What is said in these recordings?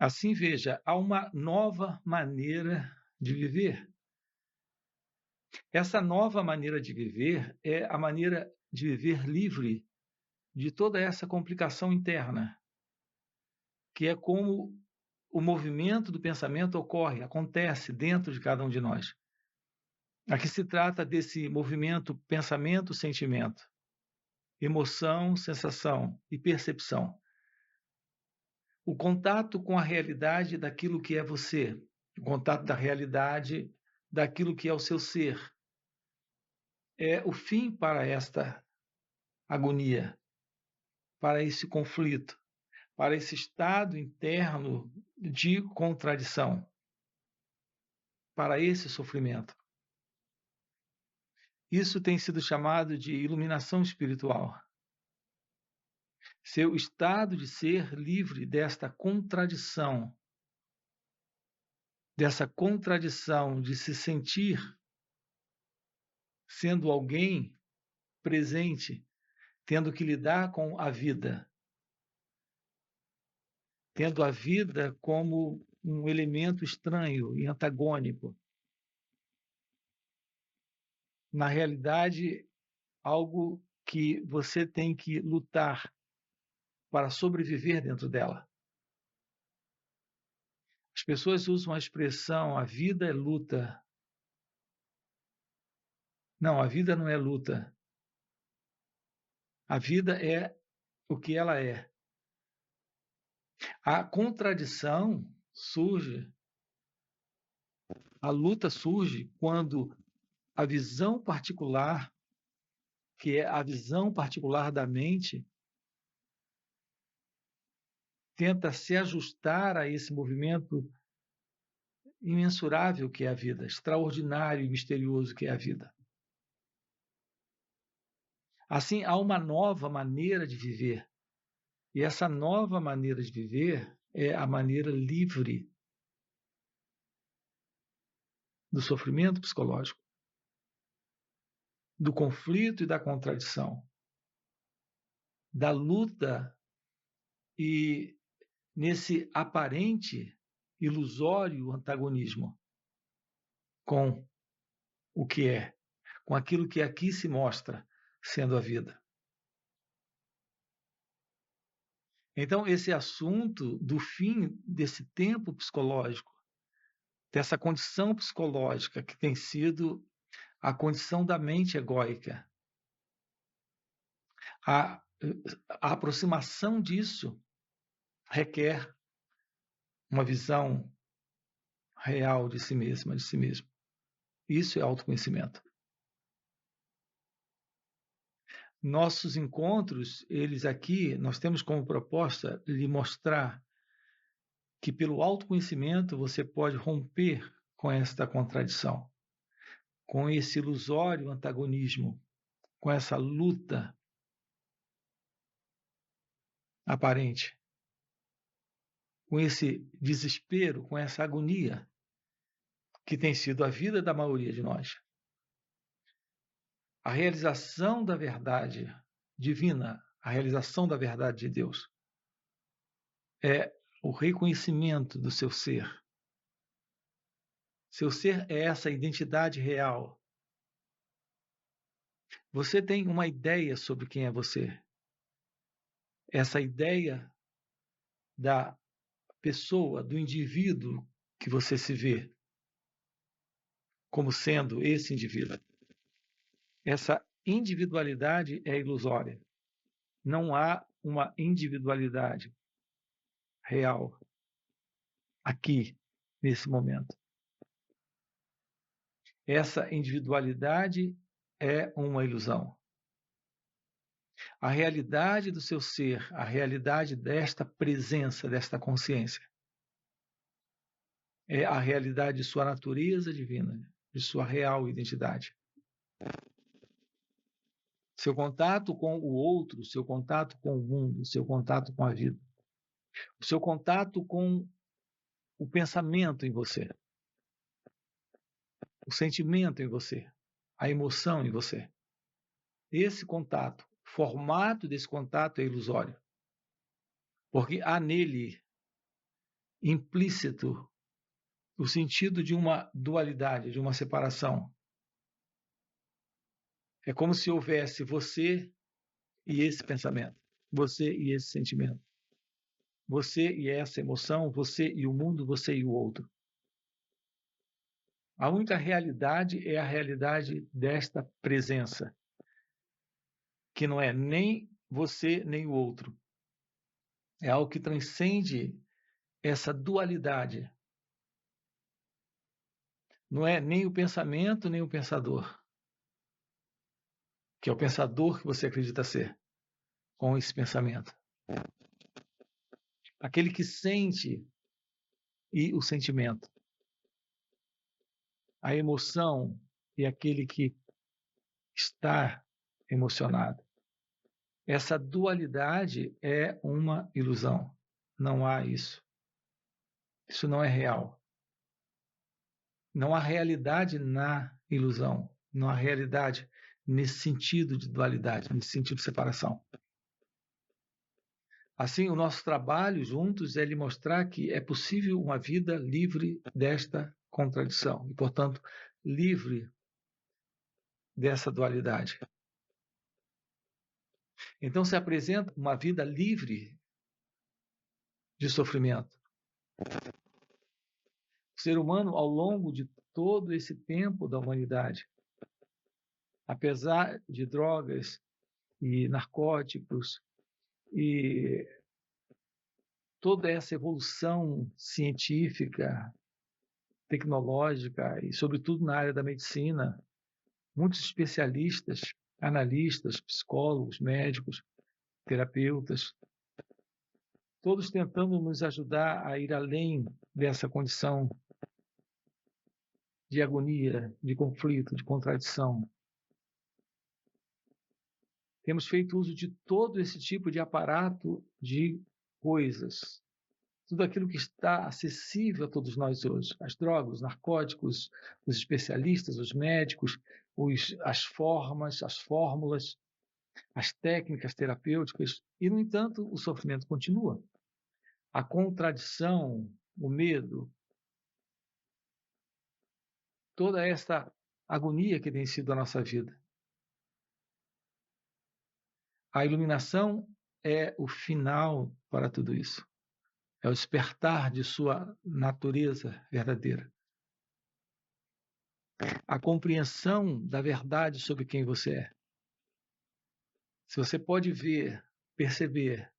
Assim, veja, há uma nova maneira de viver. Essa nova maneira de viver é a maneira de viver livre de toda essa complicação interna, que é como o movimento do pensamento ocorre, acontece dentro de cada um de nós. Aqui se trata desse movimento pensamento-sentimento, emoção, sensação e percepção. O contato com a realidade daquilo que é você, o contato da realidade daquilo que é o seu ser, é o fim para esta agonia, para esse conflito, para esse estado interno de contradição, para esse sofrimento. Isso tem sido chamado de iluminação espiritual. Seu estado de ser livre desta contradição de se sentir sendo alguém presente, tendo que lidar com a vida, tendo a vida como um elemento estranho e antagônico. Na realidade, algo que você tem que lutar para sobreviver dentro dela. As pessoas usam a expressão a vida é luta. Não, a vida não é luta. A vida é o que ela é. A contradição surge, a luta surge quando a visão particular, que é a visão particular da mente, tenta se ajustar a esse movimento imensurável que é a vida, extraordinário e misterioso que é a vida. Assim, há uma nova maneira de viver. E essa nova maneira de viver é a maneira livre do sofrimento psicológico, do conflito e da contradição, da luta e nesse aparente, ilusório antagonismo com o que é, com aquilo que aqui se mostra sendo a vida. Então, esse assunto do fim desse tempo psicológico, dessa condição psicológica que tem sido a condição da mente egóica, a, a aproximação disso requer uma visão real de si mesma, de si mesmo. Isso é autoconhecimento. Nossos encontros, eles aqui, nós temos como proposta lhe mostrar que pelo autoconhecimento você pode romper com esta contradição, com esse ilusório antagonismo, com essa luta aparente, com esse desespero, com essa agonia que tem sido a vida da maioria de nós. A realização da verdade divina, a realização da verdade de Deus, é o reconhecimento do seu ser. Seu ser é essa identidade real. Você tem uma ideia sobre quem é você. Essa ideia da pessoa, do indivíduo que você se vê como sendo esse indivíduo. Essa individualidade é ilusória. Não há uma individualidade real aqui, nesse momento. Essa individualidade é uma ilusão. A realidade do seu ser, a realidade desta presença, desta consciência, é a realidade de sua natureza divina, de sua real identidade. Seu contato com o outro, seu contato com o mundo, seu contato com a vida, o seu contato com o pensamento em você, o sentimento em você, a emoção em você. Esse contato, o formato desse contato é ilusório, porque há nele implícito o sentido de uma dualidade, de uma separação. É como se houvesse você e esse pensamento, você e esse sentimento, você e essa emoção, você e o mundo, você e o outro. A única realidade é a realidade desta presença, que não é nem você nem o outro. É algo que transcende essa dualidade. Não é nem o pensamento nem o pensador, que é o pensador que você acredita ser, com esse pensamento. Aquele que sente e o sentimento. A emoção e aquele que está emocionado. Essa dualidade é uma ilusão. Não há isso. Isso não é real. Não há realidade na ilusão. Não há realidade nesse sentido de dualidade, nesse sentido de separação. Assim, o nosso trabalho juntos é lhe mostrar que é possível uma vida livre desta contradição e, portanto, livre dessa dualidade. Então se apresenta uma vida livre de sofrimento. O ser humano, ao longo de todo esse tempo da humanidade, apesar de drogas e narcóticos e toda essa evolução científica, tecnológica e, sobretudo, na área da medicina, muitos especialistas, analistas, psicólogos, médicos, terapeutas, todos tentando nos ajudar a ir além dessa condição de agonia, de conflito, de contradição. Temos feito uso de todo esse tipo de aparato de coisas, tudo aquilo que está acessível a todos nós hoje, as drogas, os narcóticos, os especialistas, os médicos, as formas, as fórmulas, as técnicas terapêuticas, e, no entanto, o sofrimento continua. A contradição, o medo, toda esta agonia que tem sido a nossa vida. A iluminação é o final para tudo isso. É o despertar de sua natureza verdadeira. A compreensão da verdade sobre quem você é. Se você pode ver, perceber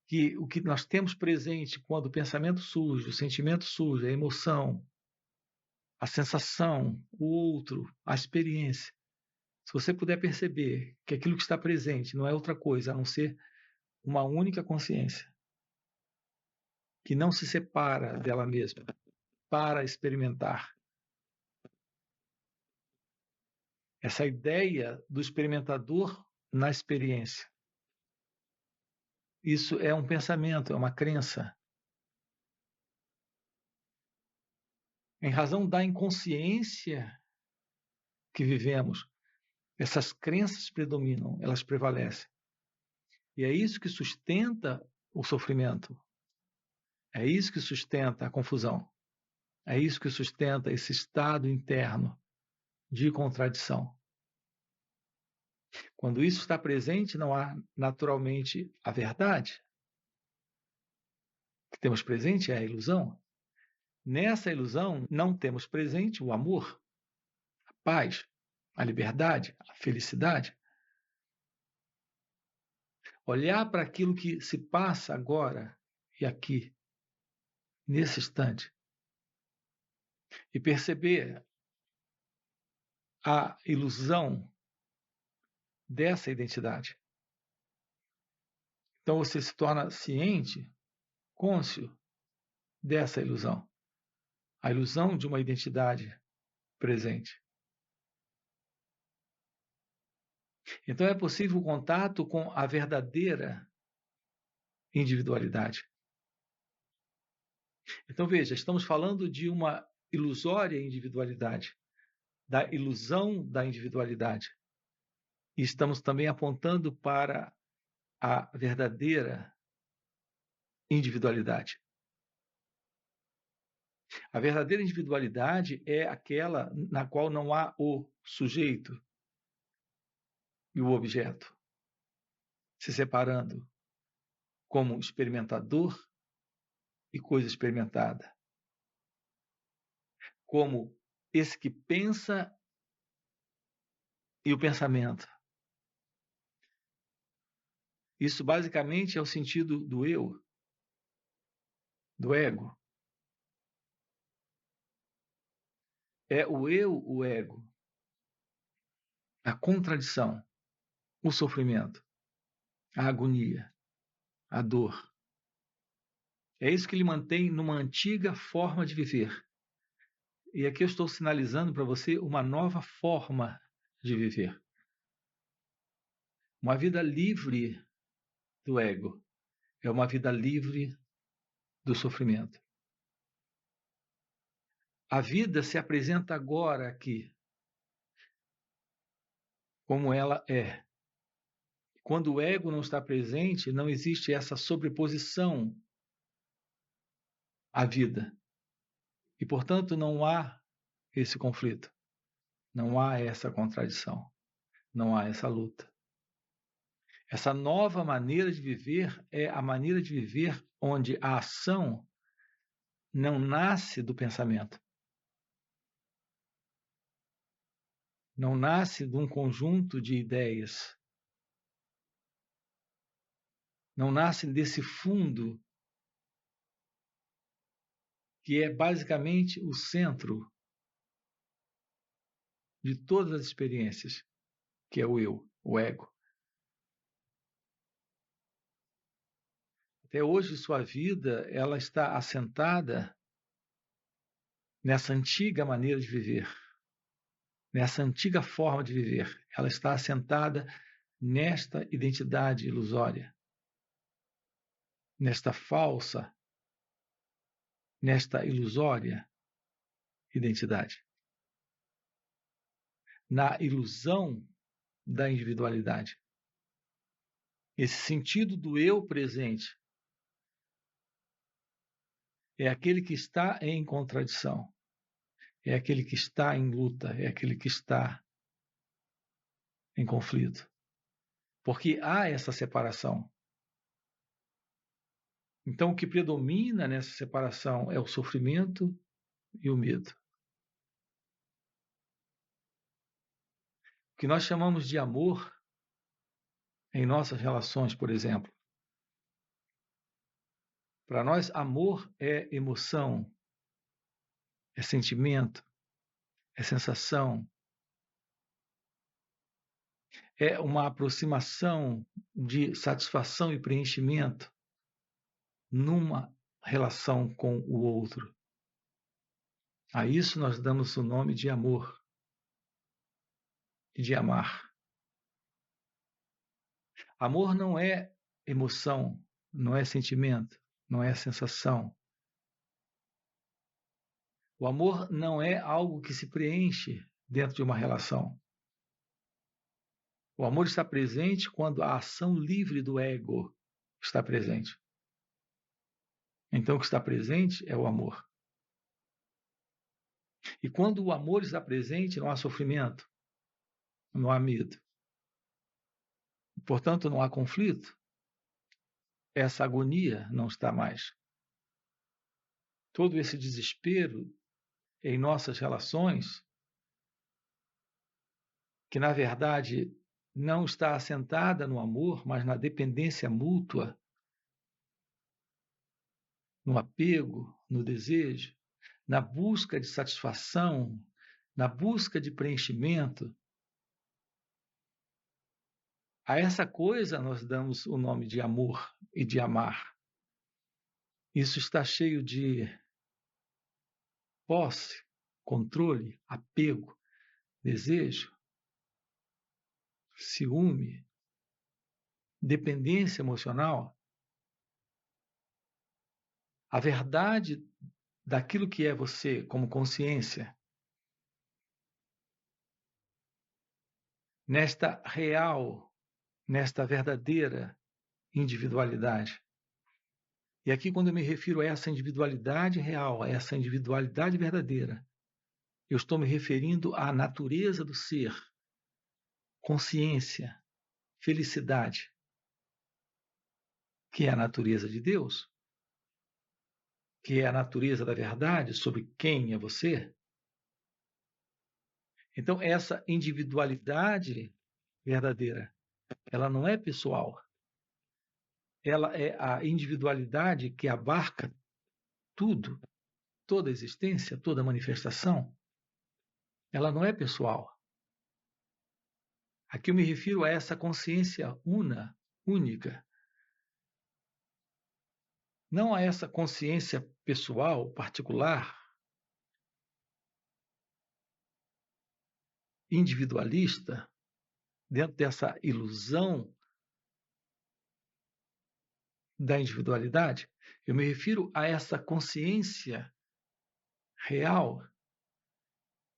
que o que nós temos presente quando o pensamento surge, o sentimento surge, a emoção, a sensação, o outro, a experiência. Se você puder perceber que aquilo que está presente não é outra coisa a não ser uma única consciência, que não se separa dela mesma para experimentar. Essa ideia do experimentador na experiência. Isso é um pensamento, é uma crença. Em razão da inconsciência que vivemos, essas crenças predominam, elas prevalecem. E é isso que sustenta o sofrimento. É isso que sustenta a confusão. É isso que sustenta esse estado interno de contradição. Quando isso está presente, não há naturalmente a verdade. O que temos presente é a ilusão. Nessa ilusão, não temos presente o amor, a paz, a liberdade, a felicidade. Olhar para aquilo que se passa agora e aqui, nesse instante, e perceber a ilusão dessa identidade. Então você se torna ciente, cônscio dessa ilusão. A ilusão de uma identidade presente. Então é possível o contato com a verdadeira individualidade. Então veja, estamos falando de uma ilusória individualidade, da ilusão da individualidade. E estamos também apontando para a verdadeira individualidade. A verdadeira individualidade é aquela na qual não há o sujeito e o objeto se separando como experimentador e coisa experimentada, como esse que pensa e o pensamento. Isso basicamente é o sentido do eu, do ego. É o eu, o ego, a contradição, o sofrimento, a agonia, a dor. É isso que ele mantém numa antiga forma de viver. E aqui eu estou sinalizando para você uma nova forma de viver. Uma vida livre do ego. É uma vida livre do sofrimento. A vida se apresenta agora aqui, como ela é. Quando o ego não está presente, não existe essa sobreposição à vida. E, portanto, não há esse conflito, não há essa contradição, não há essa luta. Essa nova maneira de viver é a maneira de viver onde a ação não nasce do pensamento, não nasce de um conjunto de ideias, não nasce desse fundo que é basicamente o centro de todas as experiências, que é o eu, o ego. Até hoje, sua vida ela está assentada nessa antiga maneira de viver, nessa antiga forma de viver. Ela está assentada nesta identidade ilusória, nesta falsa, nesta ilusória identidade, na ilusão da individualidade. Esse sentido do eu presente é aquele que está em contradição, é aquele que está em luta, é aquele que está em conflito. Porque há essa separação. Então, o que predomina nessa separação é o sofrimento e o medo. O que nós chamamos de amor em nossas relações, por exemplo. Para nós, amor é emoção, é sentimento, é sensação, é uma aproximação de satisfação e preenchimento numa relação com o outro. A isso nós damos o nome de amor e de amar. Amor não é emoção, não é sentimento, não é sensação. O amor não é algo que se preenche dentro de uma relação. O amor está presente quando a ação livre do ego está presente. Então, o que está presente é o amor. E quando o amor está presente, não há sofrimento, não há medo. Portanto, não há conflito. Essa agonia não está mais. Todo esse desespero em nossas relações, que na verdade não está assentada no amor, mas na dependência mútua, no apego, no desejo, na busca de satisfação, na busca de preenchimento. A essa coisa nós damos o nome de amor e de amar. Isso está cheio de posse, controle, apego, desejo, ciúme, dependência emocional. A verdade daquilo que é você como consciência, nesta real, nesta verdadeira individualidade, E aqui, quando eu me refiro a essa individualidade real, a essa individualidade verdadeira, eu estou me referindo à natureza do ser, consciência, felicidade, que é a natureza de Deus, que é a natureza da verdade sobre quem é você. Então, essa individualidade verdadeira, ela não é pessoal. Ela é a individualidade que abarca tudo, toda a existência, toda a manifestação. Ela não é pessoal. Aqui eu me refiro a essa consciência única. Não a essa consciência pessoal, particular, individualista, dentro dessa ilusão da individualidade. Eu me refiro a essa consciência real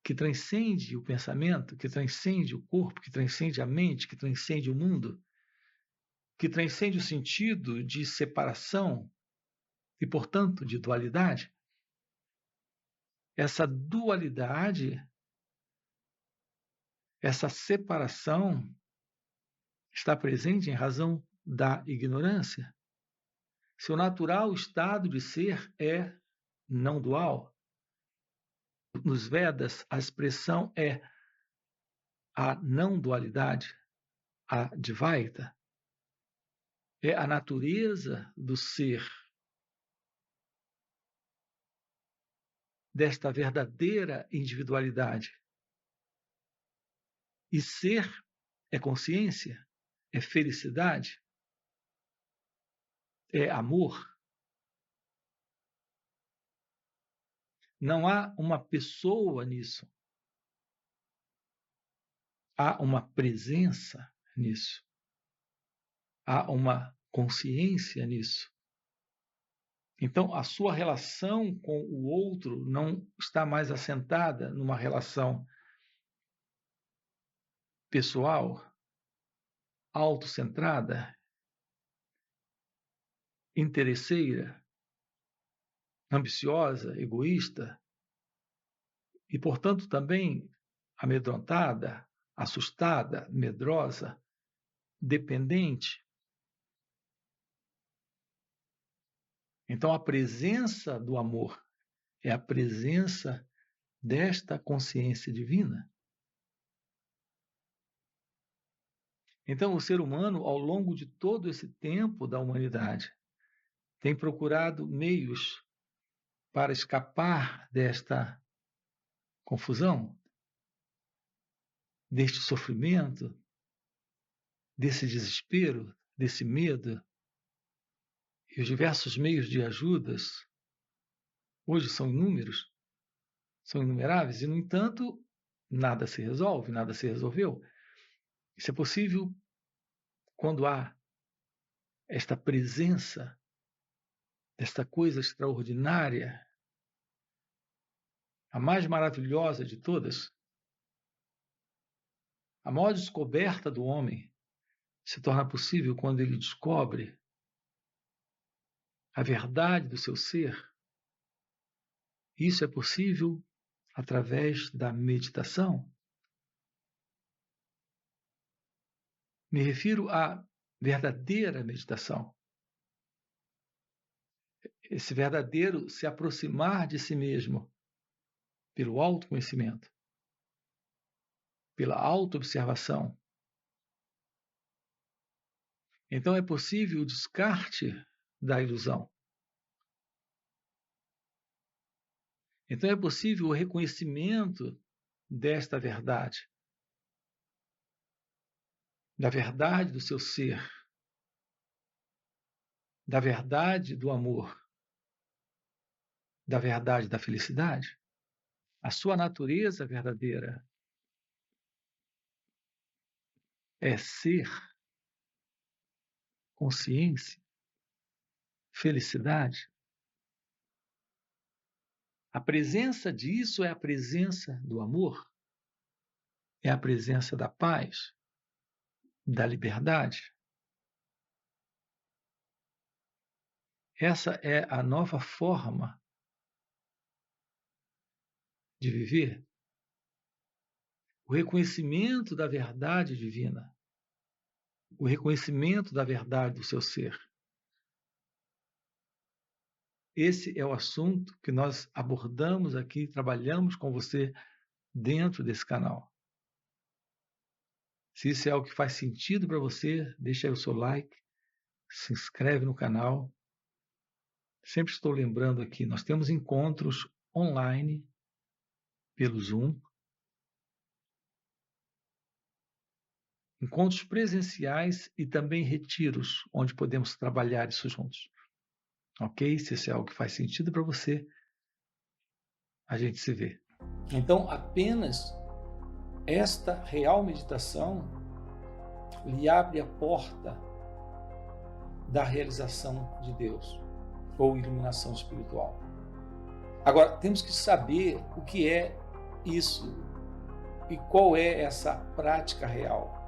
que transcende o pensamento, que transcende o corpo, que transcende a mente, que transcende o mundo, que transcende o sentido de separação e, portanto, de dualidade. Essa dualidade, essa separação está presente em razão da ignorância. Seu natural estado de ser é não dual. Nos Vedas, a expressão é a não dualidade, a Dvaita. É a natureza do ser, desta verdadeira individualidade. E ser é consciência, é felicidade, é amor. Não há uma pessoa nisso. Há uma presença nisso. Há uma consciência nisso. Então, a sua relação com o outro não está mais assentada numa relação pessoal, autocentrada, interesseira, ambiciosa, egoísta e, portanto, também amedrontada, assustada, medrosa, dependente. Então, a presença do amor é a presença desta consciência divina. Então, o ser humano, ao longo de todo esse tempo da humanidade, tem procurado meios para escapar desta confusão, deste sofrimento, desse desespero, desse medo. E os diversos meios de ajudas hoje são inúmeros, são inumeráveis, e, no entanto, nada se resolve, nada se resolveu. Isso é possível quando há esta presença desta coisa extraordinária, a mais maravilhosa de todas, a maior descoberta do homem se torna possível quando ele descobre a verdade do seu ser. Isso é possível através da meditação. Me refiro à verdadeira meditação. Esse verdadeiro se aproximar de si mesmo pelo autoconhecimento, pela autoobservação. Então é possível o descarte da ilusão. Então é possível o reconhecimento desta verdade, da verdade do seu ser, da verdade do amor, da verdade da felicidade. A sua natureza verdadeira é ser, consciência, felicidade. A presença disso é a presença do amor, é a presença da paz, da liberdade. Essa é a nova forma de viver. O reconhecimento da verdade divina, o reconhecimento da verdade do seu ser. Esse é o assunto que nós abordamos aqui, trabalhamos com você dentro desse canal. Se isso é algo que faz sentido para você, deixa aí o seu like, se inscreve no canal. Sempre estou lembrando aqui, nós temos encontros online pelo Zoom, encontros presenciais e também retiros, onde podemos trabalhar isso juntos. Ok? Se isso é algo que faz sentido para você, a gente se vê. Então, apenas esta real meditação lhe abre a porta da realização de Deus ou iluminação espiritual. Agora, temos que saber o que é isso e qual é essa prática real.